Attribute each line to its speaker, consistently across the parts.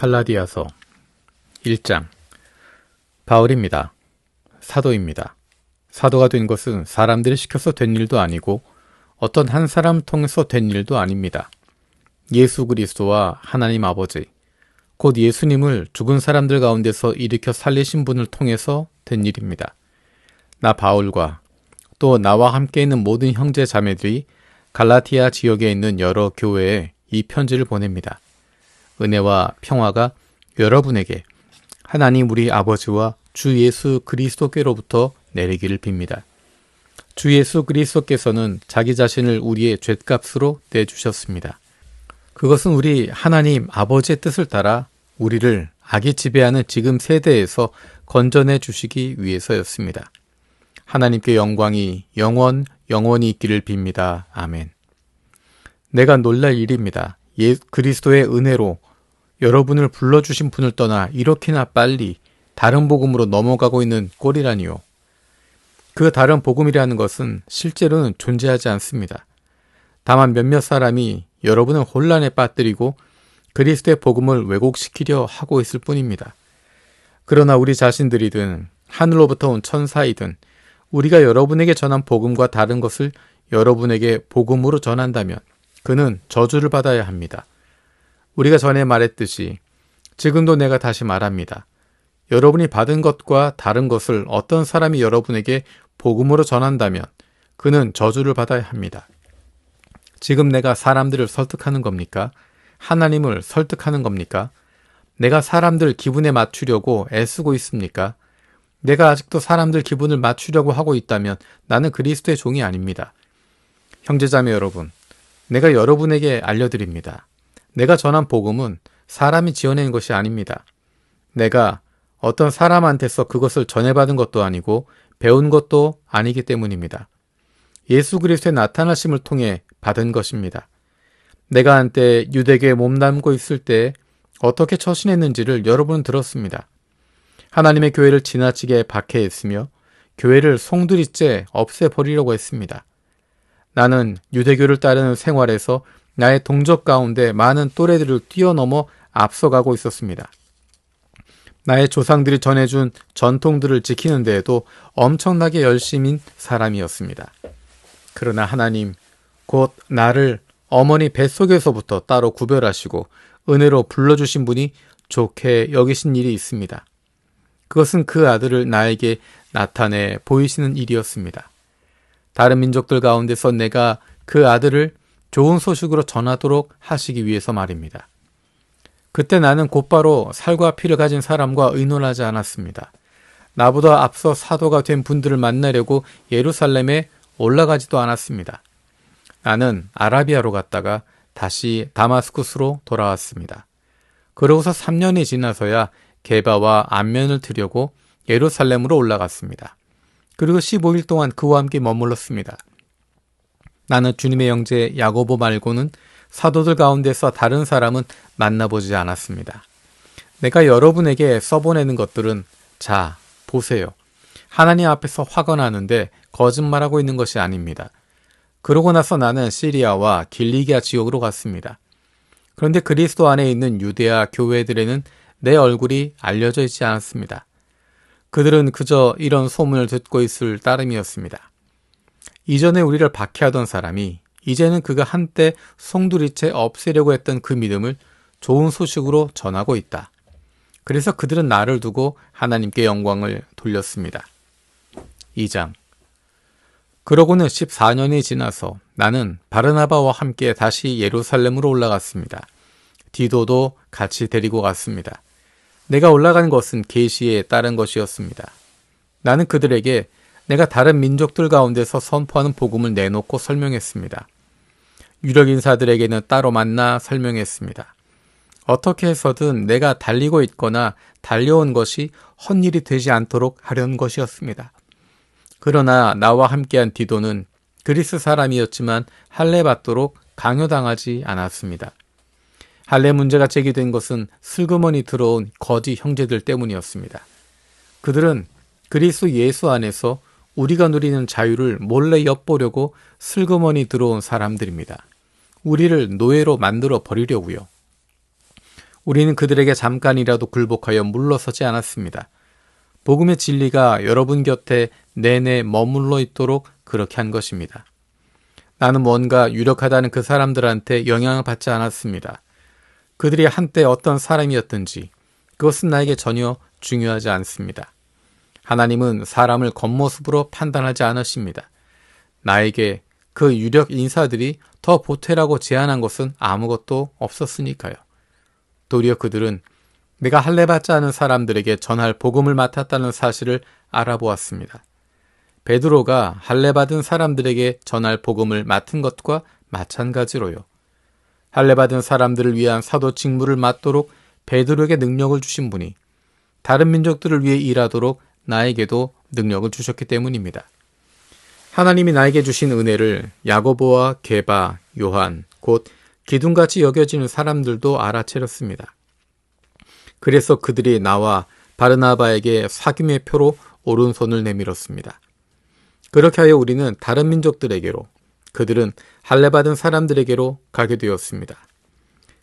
Speaker 1: 갈라디아서 1장. 바울입니다. 사도입니다. 사도가 된 것은 사람들이 시켜서 된 일도 아니고 어떤 한 사람 통해서 된 일도 아닙니다. 예수 그리스도와 하나님 아버지, 곧 예수님을 죽은 사람들 가운데서 일으켜 살리신 분을 통해서 된 일입니다. 나 바울과 또 나와 함께 있는 모든 형제 자매들이 갈라티아 지역에 있는 여러 교회에 이 편지를 보냅니다. 은혜와 평화가 여러분에게 하나님 우리 아버지와 주 예수 그리스도께로부터 내리기를 빕니다. 주 예수 그리스도께서는 자기 자신을 우리의 죗값으로 내주셨습니다. 그것은 우리 하나님 아버지의 뜻을 따라 우리를 악이 지배하는 지금 세대에서 건져내 주시기 위해서였습니다. 하나님께 영광이 영원히 있기를 빕니다. 아멘. 내가 놀랄 일입니다. 그리스도의 은혜로 여러분을 불러주신 분을 떠나 이렇게나 빨리 다른 복음으로 넘어가고 있는 꼴이라니요. 그 다른 복음이라는 것은 실제로는 존재하지 않습니다. 다만 몇몇 사람이 여러분을 혼란에 빠뜨리고 그리스도의 복음을 왜곡시키려 하고 있을 뿐입니다. 그러나 우리 자신들이든 하늘로부터 온 천사이든 우리가 여러분에게 전한 복음과 다른 것을 여러분에게 복음으로 전한다면 그는 저주를 받아야 합니다. 우리가 전에 말했듯이 지금도 내가 다시 말합니다. 여러분이 받은 것과 다른 것을 어떤 사람이 여러분에게 복음으로 전한다면 그는 저주를 받아야 합니다. 지금 내가 사람들을 설득하는 겁니까? 하나님을 설득하는 겁니까? 내가 사람들 기분에 맞추려고 애쓰고 있습니까? 내가 아직도 사람들 기분을 맞추려고 하고 있다면 나는 그리스도의 종이 아닙니다. 형제자매 여러분, 내가 여러분에게 알려드립니다. 내가 전한 복음은 사람이 지어낸 것이 아닙니다. 내가 어떤 사람한테서 그것을 전해받은 것도 아니고 배운 것도 아니기 때문입니다. 예수 그리스도의 나타나심을 통해 받은 것입니다. 내가 한때 유대교에 몸담고 있을 때 어떻게 처신했는지를 여러분은 들었습니다. 하나님의 교회를 지나치게 박해했으며 교회를 송두리째 없애버리려고 했습니다. 나는 유대교를 따르는 생활에서 나의 동족 가운데 많은 또래들을 뛰어넘어 앞서가고 있었습니다. 나의 조상들이 전해준 전통들을 지키는 데에도 엄청나게 열심인 사람이었습니다. 그러나 하나님, 곧 나를 어머니 뱃속에서부터 따로 구별하시고 은혜로 불러주신 분이 좋게 여기신 일이 있습니다. 그것은 그 아들을 나에게 나타내 보이시는 일이었습니다. 다른 민족들 가운데서 내가 그 아들을 좋은 소식으로 전하도록 하시기 위해서 말입니다. 그때 나는 곧바로 살과 피를 가진 사람과 의논하지 않았습니다. 나보다 앞서 사도가 된 분들을 만나려고 예루살렘에 올라가지도 않았습니다. 나는 아라비아로 갔다가 다시 다마스쿠스로 돌아왔습니다. 그러고서 3년이 지나서야 게바와 안면을 트려고 예루살렘으로 올라갔습니다. 그리고 15일 동안 그와 함께 머물렀습니다. 나는 주님의 형제 야고보 말고는 사도들 가운데서 다른 사람은 만나보지 않았습니다. 내가 여러분에게 써보내는 것들은 자, 보세요. 하나님 앞에서 화가 나는데 거짓말하고 있는 것이 아닙니다. 그러고 나서 나는 시리아와 길리기아 지역으로 갔습니다. 그런데 그리스도 안에 있는 유대아 교회들에는 내 얼굴이 알려져 있지 않았습니다. 그들은 그저 이런 소문을 듣고 있을 따름이었습니다. 이전에 우리를 박해하던 사람이 이제는 그가 한때 송두리째 없애려고 했던 그 믿음을 좋은 소식으로 전하고 있다. 그래서 그들은 나를 두고 하나님께 영광을 돌렸습니다. 2장. 그러고는 14년이 지나서 나는 바르나바와 함께 다시 예루살렘으로 올라갔습니다. 디도도 같이 데리고 갔습니다. 내가 올라간 것은 계시에 따른 것이었습니다. 나는 그들에게 내가 다른 민족들 가운데서 선포하는 복음을 내놓고 설명했습니다. 유력 인사들에게는 따로 만나 설명했습니다. 어떻게 해서든 내가 달리고 있거나 달려온 것이 헛일이 되지 않도록 하려는 것이었습니다. 그러나 나와 함께한 디도는 그리스 사람이었지만 할례받도록 강요당하지 않았습니다. 할례 문제가 제기된 것은 슬그머니 들어온 거짓 형제들 때문이었습니다. 그들은 그리스도 예수 안에서 우리가 누리는 자유를 몰래 엿보려고 슬그머니 들어온 사람들입니다. 우리를 노예로 만들어 버리려고요. 우리는 그들에게 잠깐이라도 굴복하여 물러서지 않았습니다. 복음의 진리가 여러분 곁에 내내 머물러 있도록 그렇게 한 것입니다. 나는 뭔가 유력하다는 그 사람들한테 영향을 받지 않았습니다. 그들이 한때 어떤 사람이었든지 그것은 나에게 전혀 중요하지 않습니다. 하나님은 사람을 겉모습으로 판단하지 않으십니다. 나에게 그 유력 인사들이 더 보태라고 제안한 것은 아무것도 없었으니까요. 도리어 그들은 내가 할례받지 않은 사람들에게 전할 복음을 맡았다는 사실을 알아보았습니다. 베드로가 할례받은 사람들에게 전할 복음을 맡은 것과 마찬가지로요. 할례받은 사람들을 위한 사도 직무를 맡도록 베드로에게 능력을 주신 분이 다른 민족들을 위해 일하도록 나에게도 능력을 주셨기 때문입니다. 하나님이 나에게 주신 은혜를 야고보와 게바, 요한, 곧 기둥같이 여겨지는 사람들도 알아채렸습니다. 그래서 그들이 나와 바르나바에게 사귐의 표로 오른손을 내밀었습니다. 그렇게 하여 우리는 다른 민족들에게로, 그들은 할례받은 사람들에게로 가게 되었습니다.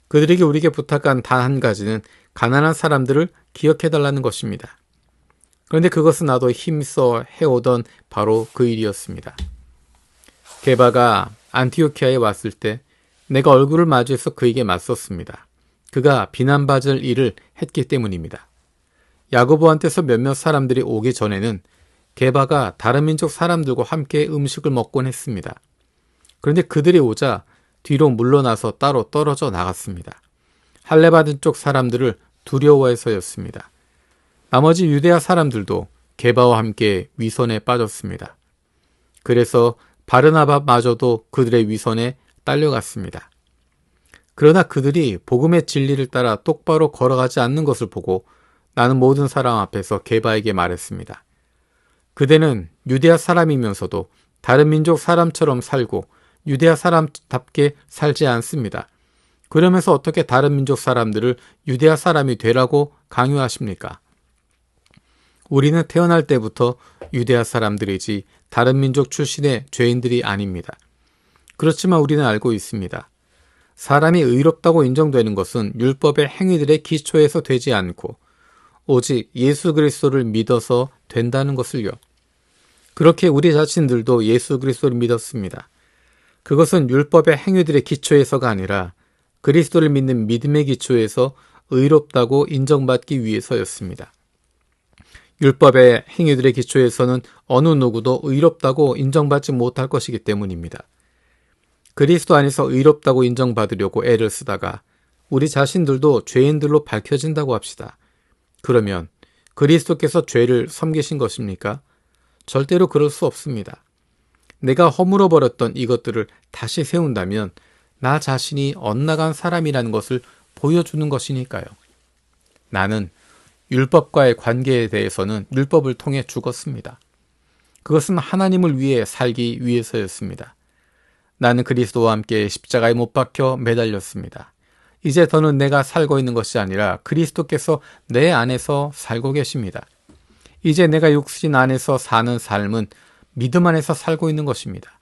Speaker 1: 그들에게 우리에게 부탁한 단 한 가지는 가난한 사람들을 기억해달라는 것입니다. 그런데 그것은 나도 힘써 해오던 바로 그 일이었습니다. 게바가 안티오키아에 왔을 때 내가 얼굴을 마주해서 그에게 맞섰습니다. 그가 비난받을 일을 했기 때문입니다. 야고보한테서 몇몇 사람들이 오기 전에는 게바가 다른 민족 사람들과 함께 음식을 먹곤 했습니다. 그런데 그들이 오자 뒤로 물러나서 따로 떨어져 나갔습니다. 할례받은 쪽 사람들을 두려워해서였습니다. 나머지 유대아 사람들도 게바와 함께 위선에 빠졌습니다. 그래서 바르나바마저도 그들의 위선에 딸려갔습니다. 그러나 그들이 복음의 진리를 따라 똑바로 걸어가지 않는 것을 보고 나는 모든 사람 앞에서 게바에게 말했습니다. 그대는 유대아 사람이면서도 다른 민족 사람처럼 살고 유대아 사람답게 살지 않습니다. 그러면서 어떻게 다른 민족 사람들을 유대아 사람이 되라고 강요하십니까? 우리는 태어날 때부터 유대아 사람들이지 다른 민족 출신의 죄인들이 아닙니다. 그렇지만 우리는 알고 있습니다. 사람이 의롭다고 인정되는 것은 율법의 행위들의 기초에서 되지 않고 오직 예수 그리스도를 믿어서 된다는 것을요. 그렇게 우리 자신들도 예수 그리스도를 믿었습니다. 그것은 율법의 행위들의 기초에서가 아니라 그리스도를 믿는 믿음의 기초에서 의롭다고 인정받기 위해서였습니다. 율법의 행위들의 기초에서는 어느 누구도 의롭다고 인정받지 못할 것이기 때문입니다. 그리스도 안에서 의롭다고 인정받으려고 애를 쓰다가 우리 자신들도 죄인들로 밝혀진다고 합시다. 그러면 그리스도께서 죄를 섬기신 것입니까? 절대로 그럴 수 없습니다. 내가 허물어버렸던 이것들을 다시 세운다면 나 자신이 엇나간 사람이라는 것을 보여주는 것이니까요. 나는 율법과의 관계에 대해서는 율법을 통해 죽었습니다. 그것은 하나님을 위해 살기 위해서였습니다. 나는 그리스도와 함께 십자가에 못 박혀 매달렸습니다. 이제 더는 내가 살고 있는 것이 아니라 그리스도께서 내 안에서 살고 계십니다. 이제 내가 육신 안에서 사는 삶은 믿음 안에서 살고 있는 것입니다.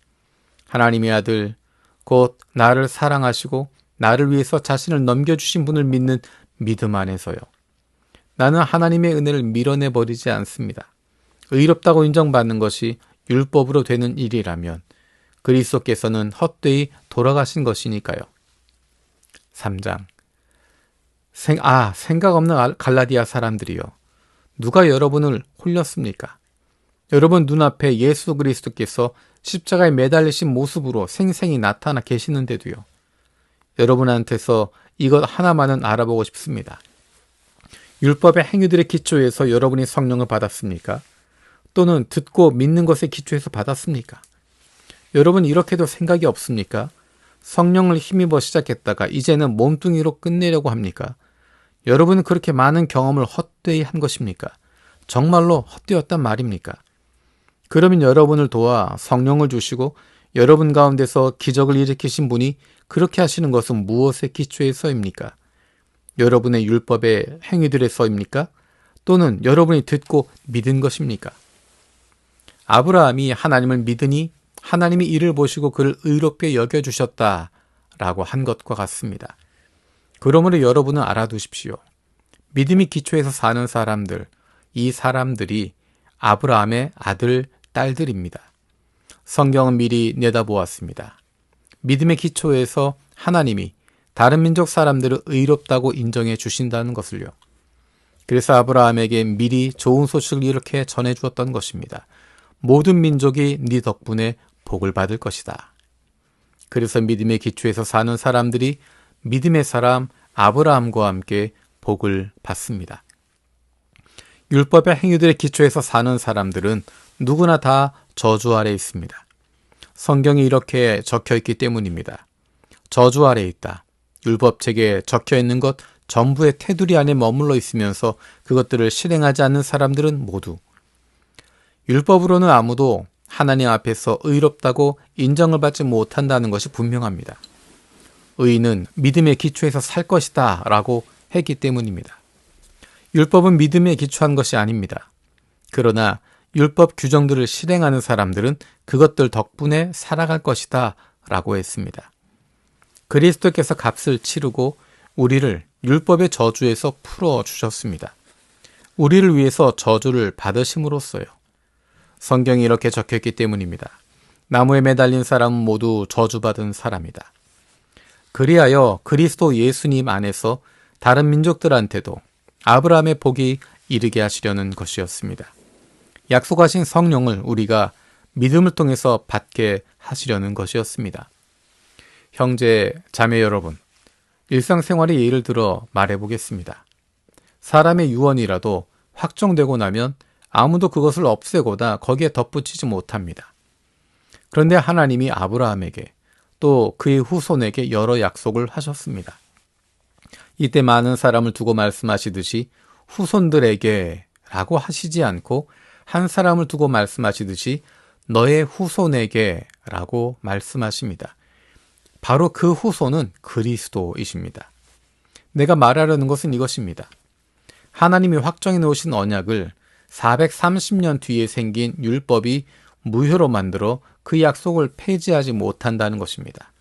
Speaker 1: 하나님의 아들, 곧 나를 사랑하시고 나를 위해서 자신을 넘겨주신 분을 믿는 믿음 안에서요. 나는 하나님의 은혜를 밀어내버리지 않습니다. 의롭다고 인정받는 것이 율법으로 되는 일이라면 그리스도께서는 헛되이 돌아가신 것이니까요. 3장. 생각 없는 갈라디아 사람들이요. 누가 여러분을 홀렸습니까? 여러분 눈앞에 예수 그리스도께서 십자가에 매달리신 모습으로 생생히 나타나 계시는데도요. 여러분한테서 이것 하나만은 알아보고 싶습니다. 율법의 행위들의 기초에서 여러분이 성령을 받았습니까? 또는 듣고 믿는 것의 기초에서 받았습니까? 여러분 이렇게도 생각이 없습니까? 성령을 힘입어 시작했다가 이제는 몸뚱이로 끝내려고 합니까? 여러분은 그렇게 많은 경험을 헛되이 한 것입니까? 정말로 헛되었단 말입니까? 그러면 여러분을 도와 성령을 주시고 여러분 가운데서 기적을 일으키신 분이 그렇게 하시는 것은 무엇의 기초에서입니까? 여러분의 율법의 행위들에서입니까? 또는 여러분이 듣고 믿은 것입니까? 아브라함이 하나님을 믿으니 하나님이 이를 보시고 그를 의롭게 여겨주셨다라고 한 것과 같습니다. 그러므로 여러분은 알아두십시오. 믿음이 기초해서 사는 사람들, 이 사람들이 아브라함의 아들, 딸들입니다. 성경은 미리 내다보았습니다. 믿음의 기초에서 하나님이 다른 민족 사람들을 의롭다고 인정해 주신다는 것을요. 그래서 아브라함에게 미리 좋은 소식을 이렇게 전해주었던 것입니다. 모든 민족이 네 덕분에 복을 받을 것이다. 그래서 믿음의 기초에서 사는 사람들이 믿음의 사람 아브라함과 함께 복을 받습니다. 율법의 행위들의 기초에서 사는 사람들은 누구나 다 저주 아래 있습니다. 성경이 이렇게 적혀 있기 때문입니다. 저주 아래 있다. 율법책에 적혀 있는 것 전부의 테두리 안에 머물러 있으면서 그것들을 실행하지 않는 사람들은 모두 율법으로는 아무도 하나님 앞에서 의롭다고 인정을 받지 못한다는 것이 분명합니다. 의인은 믿음의 기초에서 살 것이다 라고 했기 때문입니다. 율법은 믿음에 기초한 것이 아닙니다. 그러나 율법 규정들을 실행하는 사람들은 그것들 덕분에 살아갈 것이다 라고 했습니다. 그리스도께서 값을 치르고 우리를 율법의 저주에서 풀어주셨습니다. 우리를 위해서 저주를 받으심으로써요. 성경이 이렇게 적혀있기 때문입니다. 나무에 매달린 사람은 모두 저주받은 사람이다. 그리하여 그리스도 예수님 안에서 다른 민족들한테도 아브라함의 복이 이르게 하시려는 것이었습니다. 약속하신 성령을 우리가 믿음을 통해서 받게 하시려는 것이었습니다. 형제, 자매 여러분, 일상생활의 예를 들어 말해보겠습니다. 사람의 유언이라도 확정되고 나면 아무도 그것을 없애거나 거기에 덧붙이지 못합니다. 그런데 하나님이 아브라함에게 또 그의 후손에게 여러 약속을 하셨습니다. 이때 많은 사람을 두고 말씀하시듯이 후손들에게 라고 하시지 않고 한 사람을 두고 말씀하시듯이 너의 후손에게 라고 말씀하십니다. 바로 그 후손은 그리스도이십니다. 내가 말하려는 것은 이것입니다. 하나님이 확정해 놓으신 언약을 430년 뒤에 생긴 율법이 무효로 만들어 그 약속을 폐지하지 못한다는 것입니다.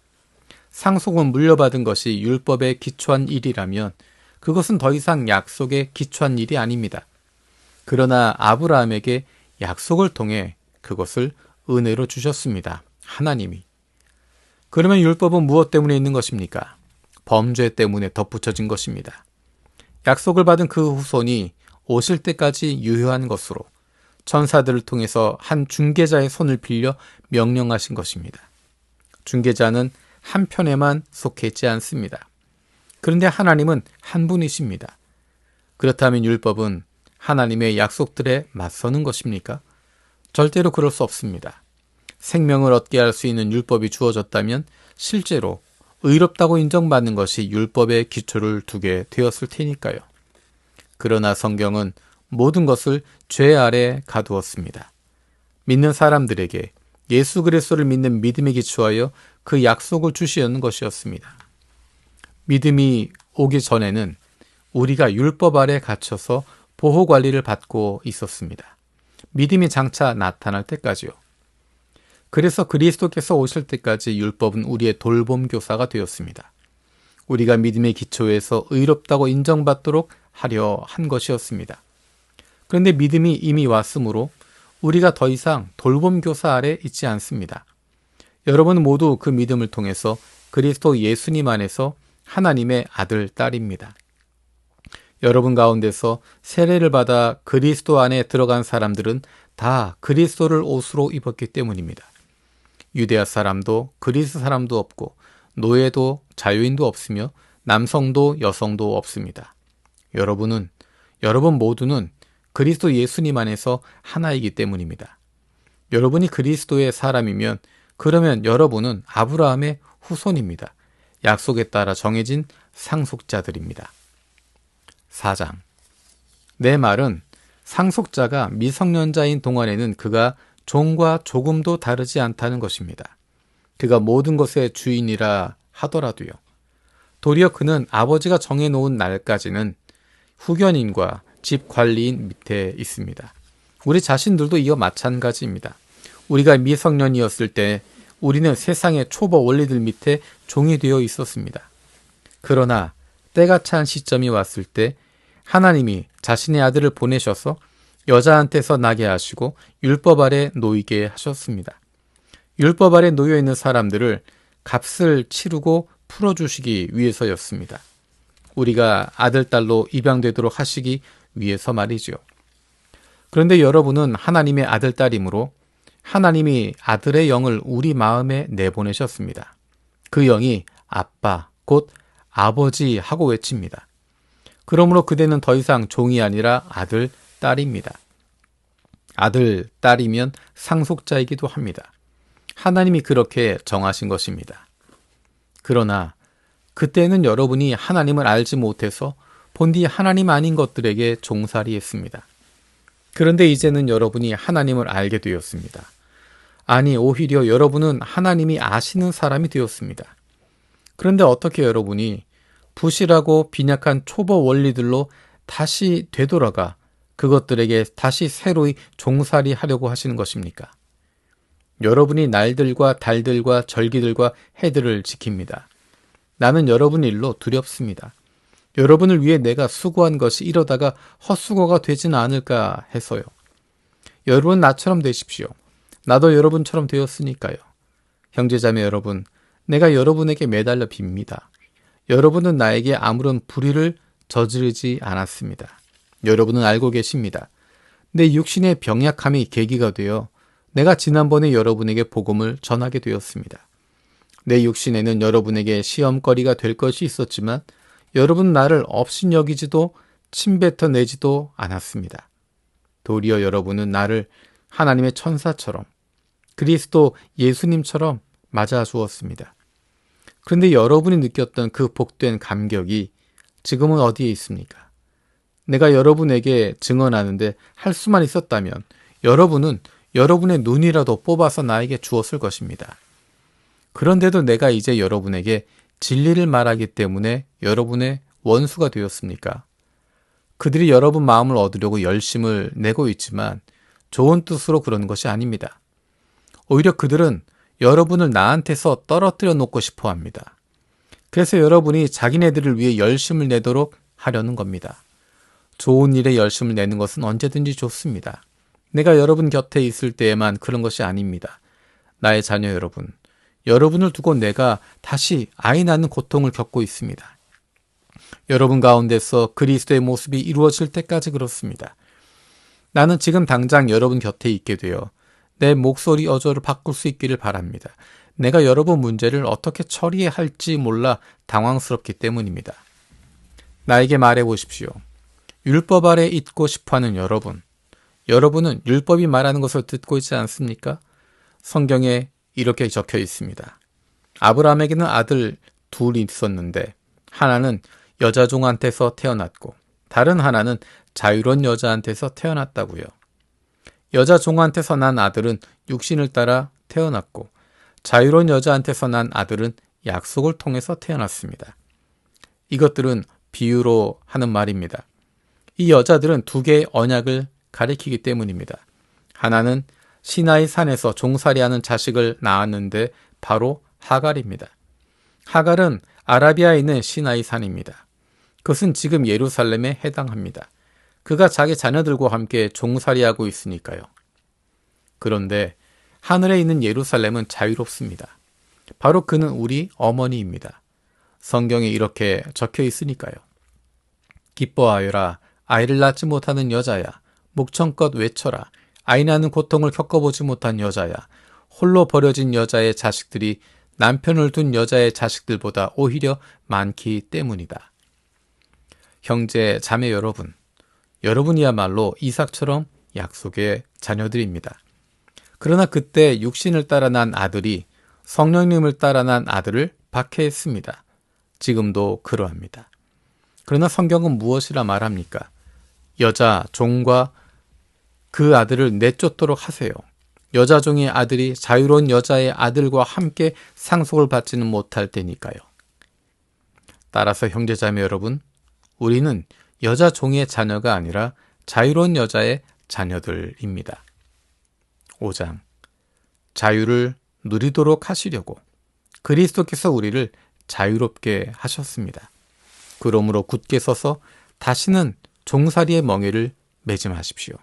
Speaker 1: 상속은 물려받은 것이 율법에 기초한 일이라면 그것은 더 이상 약속에 기초한 일이 아닙니다. 그러나 아브라함에게 약속을 통해 그것을 은혜로 주셨습니다. 하나님이. 그러면 율법은 무엇 때문에 있는 것입니까? 범죄 때문에 덧붙여진 것입니다. 약속을 받은 그 후손이 오실 때까지 유효한 것으로 천사들을 통해서 한 중개자의 손을 빌려 명령하신 것입니다. 중개자는 한 편에만 속해 있지 않습니다. 그런데 하나님은 한 분이십니다. 그렇다면 율법은 하나님의 약속들에 맞서는 것입니까? 절대로 그럴 수 없습니다. 생명을 얻게 할 수 있는 율법이 주어졌다면 실제로 의롭다고 인정받는 것이 율법에 기초를 두게 되었을 테니까요. 그러나 성경은 모든 것을 죄 아래 가두었습니다. 믿는 사람들에게 예수 그리스도를 믿는 믿음에 기초하여 그 약속을 주시려는 것이었습니다. 믿음이 오기 전에는 우리가 율법 아래 갇혀서 보호관리를 받고 있었습니다. 믿음이 장차 나타날 때까지요. 그래서 그리스도께서 오실 때까지 율법은 우리의 돌봄교사가 되었습니다. 우리가 믿음의 기초에서 의롭다고 인정받도록 하려 한 것이었습니다. 그런데 믿음이 이미 왔으므로 우리가 더 이상 돌봄교사 아래 있지 않습니다. 여러분 모두 그 믿음을 통해서 그리스도 예수님 안에서 하나님의 아들, 딸입니다. 여러분 가운데서 세례를 받아 그리스도 안에 들어간 사람들은 다 그리스도를 옷으로 입었기 때문입니다. 유대야 사람도 그리스 사람도 없고 노예도 자유인도 없으며 남성도 여성도 없습니다. 여러분 모두는 그리스도 예수님 안에서 하나이기 때문입니다. 여러분이 그리스도의 사람이면 그러면 여러분은 아브라함의 후손입니다. 약속에 따라 정해진 상속자들입니다. 4장. 내 말은 상속자가 미성년자인 동안에는 그가 종과 조금도 다르지 않다는 것입니다. 그가 모든 것의 주인이라 하더라도요. 도리어 그는 아버지가 정해놓은 날까지는 후견인과 집 관리인 밑에 있습니다. 우리 자신들도 이와 마찬가지입니다. 우리가 미성년이었을 때 우리는 세상의 초보 원리들 밑에 종이 되어 있었습니다. 그러나 때가 찬 시점이 왔을 때 하나님이 자신의 아들을 보내셔서 여자한테서 나게 하시고 율법 아래 놓이게 하셨습니다. 율법 아래 놓여 있는 사람들을 값을 치르고 풀어주시기 위해서였습니다. 우리가 아들, 딸로 입양되도록 하시기 위해서 말이죠. 그런데 여러분은 하나님의 아들, 딸이므로 하나님이 아들의 영을 우리 마음에 내보내셨습니다. 그 영이 아빠, 곧 아버지 하고 외칩니다. 그러므로 그대는 더 이상 종이 아니라 아들, 딸입니다. 아들, 딸이면 상속자이기도 합니다. 하나님이 그렇게 정하신 것입니다. 그러나 그때는 여러분이 하나님을 알지 못해서 본디 하나님 아닌 것들에게 종살이했습니다. 그런데 이제는 여러분이 하나님을 알게 되었습니다. 아니, 오히려 여러분은 하나님이 아시는 사람이 되었습니다. 그런데 어떻게 여러분이 부실하고 빈약한 초보 원리들로 다시 되돌아가 그것들에게 다시 새로이 종살이 하려고 하시는 것입니까? 여러분이 날들과 달들과 절기들과 해들을 지킵니다. 나는 여러분 일로 두렵습니다. 여러분을 위해 내가 수고한 것이 이러다가 헛수고가 되지는 않을까 해서요. 여러분 나처럼 되십시오. 나도 여러분처럼 되었으니까요. 형제자매 여러분, 내가 여러분에게 매달려 빕니다. 여러분은 나에게 아무런 불의를 저지르지 않았습니다. 여러분은 알고 계십니다. 내 육신의 병약함이 계기가 되어 내가 지난번에 여러분에게 복음을 전하게 되었습니다. 내 육신에는 여러분에게 시험거리가 될 것이 있었지만 여러분 나를 업신여기지도 침뱉어내지도 않았습니다. 도리어 여러분은 나를 하나님의 천사처럼 그리스도 예수님처럼 맞아주었습니다. 그런데 여러분이 느꼈던 그 복된 감격이 지금은 어디에 있습니까? 내가 여러분에게 증언하는데 할 수만 있었다면 여러분은 여러분의 눈이라도 뽑아서 나에게 주었을 것입니다. 그런데도 내가 이제 여러분에게 진리를 말하기 때문에 여러분의 원수가 되었습니까? 그들이 여러분 마음을 얻으려고 열심을 내고 있지만 좋은 뜻으로 그러는 것이 아닙니다. 오히려 그들은 여러분을 나한테서 떨어뜨려 놓고 싶어 합니다. 그래서 여러분이 자기네들을 위해 열심을 내도록 하려는 겁니다. 좋은 일에 열심을 내는 것은 언제든지 좋습니다. 내가 여러분 곁에 있을 때에만 그런 것이 아닙니다. 나의 자녀 여러분, 여러분을 두고 내가 다시 아이 낳는 고통을 겪고 있습니다. 여러분 가운데서 그리스도의 모습이 이루어질 때까지 그렇습니다. 나는 지금 당장 여러분 곁에 있게 되어 내 목소리 어조를 바꿀 수 있기를 바랍니다. 내가 여러분 문제를 어떻게 처리해야 할지 몰라 당황스럽기 때문입니다. 나에게 말해 보십시오. 율법 아래 있고 싶어하는 여러분, 여러분은 율법이 말하는 것을 듣고 있지 않습니까? 성경에 이렇게 적혀 있습니다. 아브라함에게는 아들 둘이 있었는데 하나는 여자 종한테서 태어났고 다른 하나는 자유로운 여자한테서 태어났다고요. 여자 종한테서 난 아들은 육신을 따라 태어났고 자유로운 여자한테서 난 아들은 약속을 통해서 태어났습니다. 이것들은 비유로 하는 말입니다. 이 여자들은 두 개의 언약을 가리키기 때문입니다. 하나는 시나이 산에서 종살이하는 자식을 낳았는데 바로 하갈입니다. 하갈은 아라비아에 있는 시나이 산입니다. 그것은 지금 예루살렘에 해당합니다. 그가 자기 자녀들과 함께 종살이하고 있으니까요. 그런데 하늘에 있는 예루살렘은 자유롭습니다. 바로 그는 우리 어머니입니다. 성경에 이렇게 적혀 있으니까요. 기뻐하여라, 아이를 낳지 못하는 여자야. 목청껏 외쳐라. 아이 낳는 고통을 겪어보지 못한 여자야. 홀로 버려진 여자의 자식들이 남편을 둔 여자의 자식들보다 오히려 많기 때문이다. 형제, 자매 여러분, 여러분이야말로 이삭처럼 약속의 자녀들입니다. 그러나 그때 육신을 따라 난 아들이 성령님을 따라 난 아들을 박해했습니다. 지금도 그러합니다. 그러나 성경은 무엇이라 말합니까? 여자 종과 그 아들을 내쫓도록 하세요. 여자 종의 아들이 자유로운 여자의 아들과 함께 상속을 받지는 못할 테니까요. 따라서 형제자매 여러분, 우리는 여자 종의 자녀가 아니라 자유로운 여자의 자녀들입니다. 5장, 자유를 누리도록 하시려고 그리스도께서 우리를 자유롭게 하셨습니다. 그러므로 굳게 서서 다시는 종살이의 멍에를 매지 마십시오.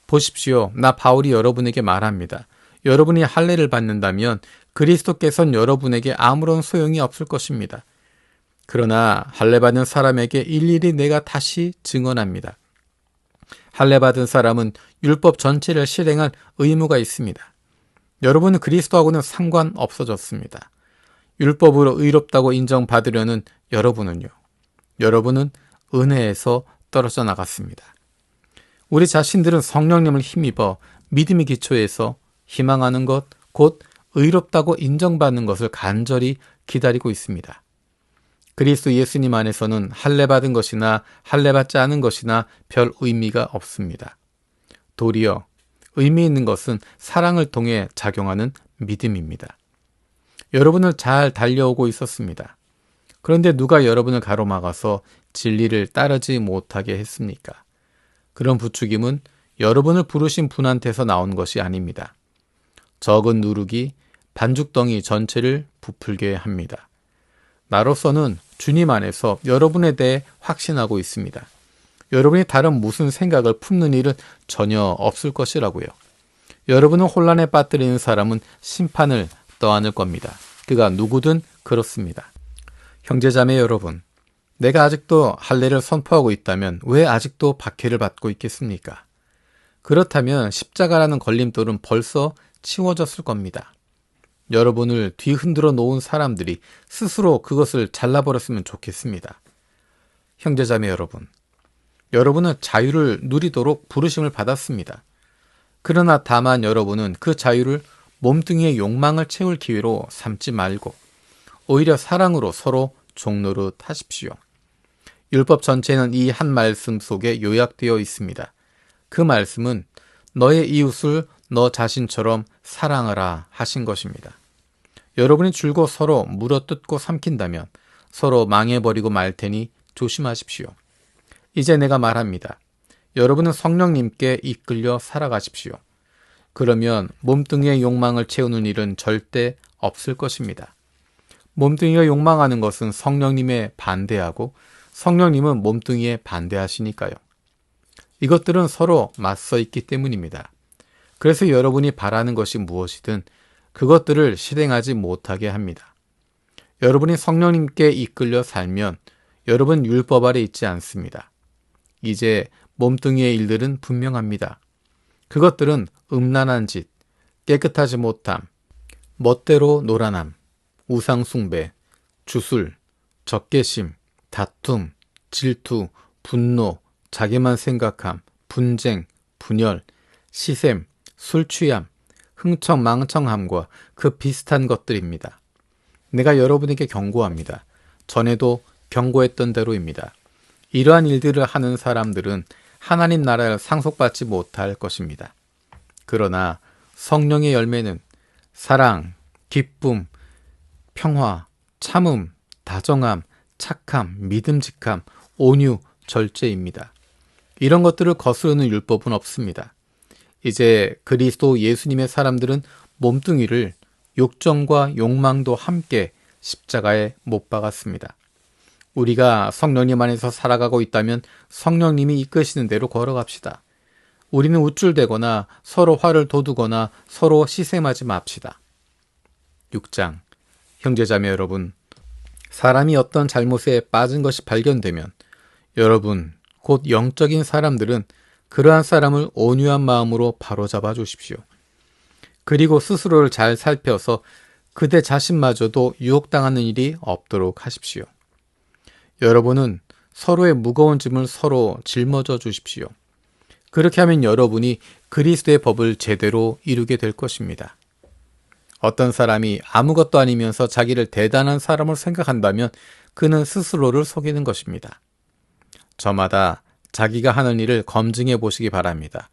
Speaker 1: 보십시오. 나 바울이 여러분에게 말합니다. 여러분이 할례를 받는다면 그리스도께서는 여러분에게 아무런 소용이 없을 것입니다. 그러나 할례 받은 사람에게 일일이 내가 다시 증언합니다. 할례 받은 사람은 율법 전체를 실행할 의무가 있습니다. 여러분은 그리스도하고는 상관없어졌습니다. 율법으로 의롭다고 인정받으려는 여러분은요. 여러분은 은혜에서 떨어져 나갔습니다. 우리 자신들은 성령님을 힘입어 믿음의 기초에서 희망하는 것, 곧 의롭다고 인정받는 것을 간절히 기다리고 있습니다. 그리스도 예수님 안에서는 할례 받은 것이나 할례 받지 않은 것이나 별 의미가 없습니다. 도리어 의미 있는 것은 사랑을 통해 작용하는 믿음입니다. 여러분을 잘 달려오고 있었습니다. 그런데 누가 여러분을 가로막아서 진리를 따르지 못하게 했습니까? 그런 부추김은 여러분을 부르신 분한테서 나온 것이 아닙니다. 적은 누룩이 반죽덩이 전체를 부풀게 합니다. 나로서는 주님 안에서 여러분에 대해 확신하고 있습니다. 여러분이 다른 무슨 생각을 품는 일은 전혀 없을 것이라고요. 여러분을 혼란에 빠뜨리는 사람은 심판을 떠안을 겁니다. 그가 누구든 그렇습니다. 형제자매 여러분, 내가 아직도 할례를 선포하고 있다면 왜 아직도 박해를 받고 있겠습니까? 그렇다면 십자가라는 걸림돌은 벌써 치워졌을 겁니다. 여러분을 뒤흔들어 놓은 사람들이 스스로 그것을 잘라버렸으면 좋겠습니다. 형제자매 여러분, 여러분은 자유를 누리도록 부르심을 받았습니다. 그러나 다만 여러분은 그 자유를 몸뚱이의 욕망을 채울 기회로 삼지 말고 오히려 사랑으로 서로 종노릇 하십시오. 율법 전체는 이 한 말씀 속에 요약되어 있습니다. 그 말씀은 너의 이웃을 너 자신처럼 사랑하라 하신 것입니다. 여러분이 줄곧 서로 물어뜯고 삼킨다면 서로 망해버리고 말 테니 조심하십시오. 이제 내가 말합니다. 여러분은 성령님께 이끌려 살아가십시오. 그러면 몸뚱이의 욕망을 채우는 일은 절대 없을 것입니다. 몸뚱이가 욕망하는 것은 성령님에 반대하고 성령님은 몸뚱이에 반대하시니까요. 이것들은 서로 맞서 있기 때문입니다. 그래서 여러분이 바라는 것이 무엇이든 그것들을 실행하지 못하게 합니다. 여러분이 성령님께 이끌려 살면 여러분 율법 아래 있지 않습니다. 이제 몸뚱이의 일들은 분명합니다. 그것들은 음란한 짓, 깨끗하지 못함, 멋대로 노란함, 우상숭배, 주술, 적개심, 다툼, 질투, 분노, 자기만 생각함, 분쟁, 분열, 시샘, 술취함, 흥청망청함과 그 비슷한 것들입니다. 내가 여러분에게 경고합니다. 전에도 경고했던 대로입니다. 이러한 일들을 하는 사람들은 하나님 나라를 상속받지 못할 것입니다. 그러나 성령의 열매는 사랑, 기쁨, 평화, 참음, 다정함, 착함, 믿음직함, 온유, 절제입니다. 이런 것들을 거스르는 율법은 없습니다. 이제 그리스도 예수님의 사람들은 몸뚱이를 욕정과 욕망도 함께 십자가에 못 박았습니다. 우리가 성령님 안에서 살아가고 있다면 성령님이 이끄시는 대로 걸어갑시다. 우리는 우쭐대거나 서로 화를 돋우거나 서로 시샘하지 맙시다. 6장, 형제자매 여러분, 사람이 어떤 잘못에 빠진 것이 발견되면 여러분, 곧 영적인 사람들은 그러한 사람을 온유한 마음으로 바로잡아 주십시오. 그리고 스스로를 잘 살펴서 그대 자신마저도 유혹당하는 일이 없도록 하십시오. 여러분은 서로의 무거운 짐을 서로 짊어져 주십시오. 그렇게 하면 여러분이 그리스도의 법을 제대로 이루게 될 것입니다. 어떤 사람이 아무것도 아니면서 자기를 대단한 사람으로 생각한다면 그는 스스로를 속이는 것입니다. 저마다 자기가 하는 일을 검증해 보시기 바랍니다.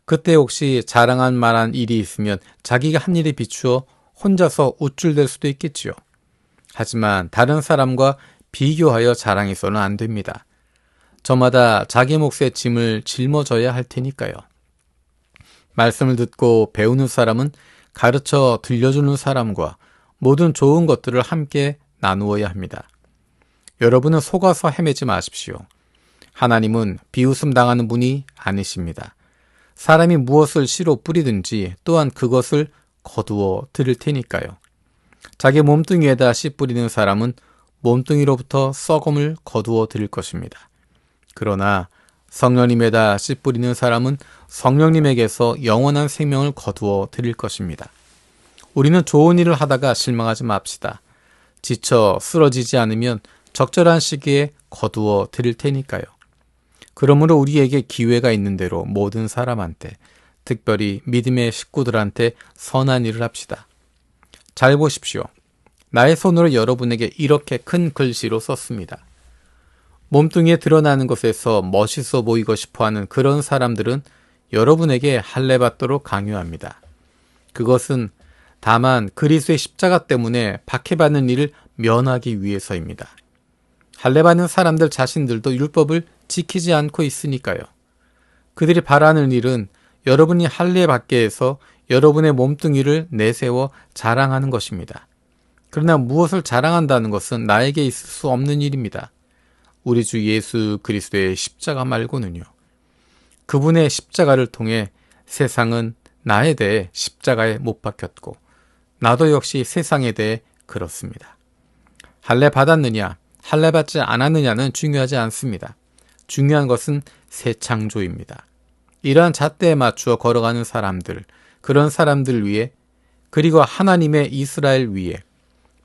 Speaker 1: 그때 혹시 자랑할 만한 일이 있으면 자기가 한 일에 비추어 혼자서 우쭐댈 수도 있겠지요. 하지만 다른 사람과 비교하여 자랑해서는 안 됩니다. 저마다 자기 몫의 짐을 짊어져야 할 테니까요. 말씀을 듣고 배우는 사람은 가르쳐 들려주는 사람과 모든 좋은 것들을 함께 나누어야 합니다. 여러분은 속아서 헤매지 마십시오. 하나님은 비웃음 당하는 분이 아니십니다. 사람이 무엇을 씨로 뿌리든지 또한 그것을 거두어 드릴 테니까요. 자기 몸뚱이에다 씨 뿌리는 사람은 몸뚱이로부터 썩음을 거두어 드릴 것입니다. 그러나 성령님에다 씨 뿌리는 사람은 성령님에게서 영원한 생명을 거두어 드릴 것입니다. 우리는 좋은 일을 하다가 실망하지 맙시다. 지쳐 쓰러지지 않으면 적절한 시기에 거두어 드릴 테니까요. 그러므로 우리에게 기회가 있는 대로 모든 사람한테, 특별히 믿음의 식구들한테 선한 일을 합시다. 잘 보십시오. 나의 손으로 여러분에게 이렇게 큰 글씨로 썼습니다. 몸뚱이에 드러나는 것에서 멋있어 보이고 싶어하는 그런 사람들은 여러분에게 할례받도록 강요합니다. 그것은 다만 그리스도의 십자가 때문에 박해받는 일을 면하기 위해서입니다. 할례받는 사람들 자신들도 율법을 지키지 않고 있으니까요. 그들이 바라는 일은 여러분이 할례받게 해서 여러분의 몸뚱이를 내세워 자랑하는 것입니다. 그러나 무엇을 자랑한다는 것은 나에게 있을 수 없는 일입니다. 우리 주 예수 그리스도의 십자가 말고는요. 그분의 십자가를 통해 세상은 나에 대해 십자가에 못 박혔고 나도 역시 세상에 대해 그렇습니다. 할례 받았느냐, 할례 받지 않았느냐는 중요하지 않습니다. 중요한 것은 새 창조입니다. 이러한 잣대에 맞추어 걸어가는 사람들, 그런 사람들 위해 그리고 하나님의 이스라엘 위에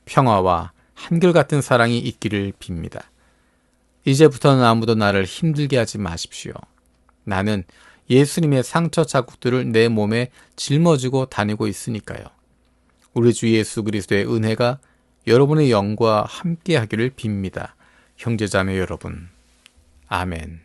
Speaker 1: 평화와 한결같은 사랑이 있기를 빕니다. 이제부터는 아무도 나를 힘들게 하지 마십시오. 나는 예수님의 상처 자국들을 내 몸에 짊어지고 다니고 있으니까요. 우리 주 예수 그리스도의 은혜가 여러분의 영과 함께 하기를 빕니다. 형제자매 여러분. 아멘.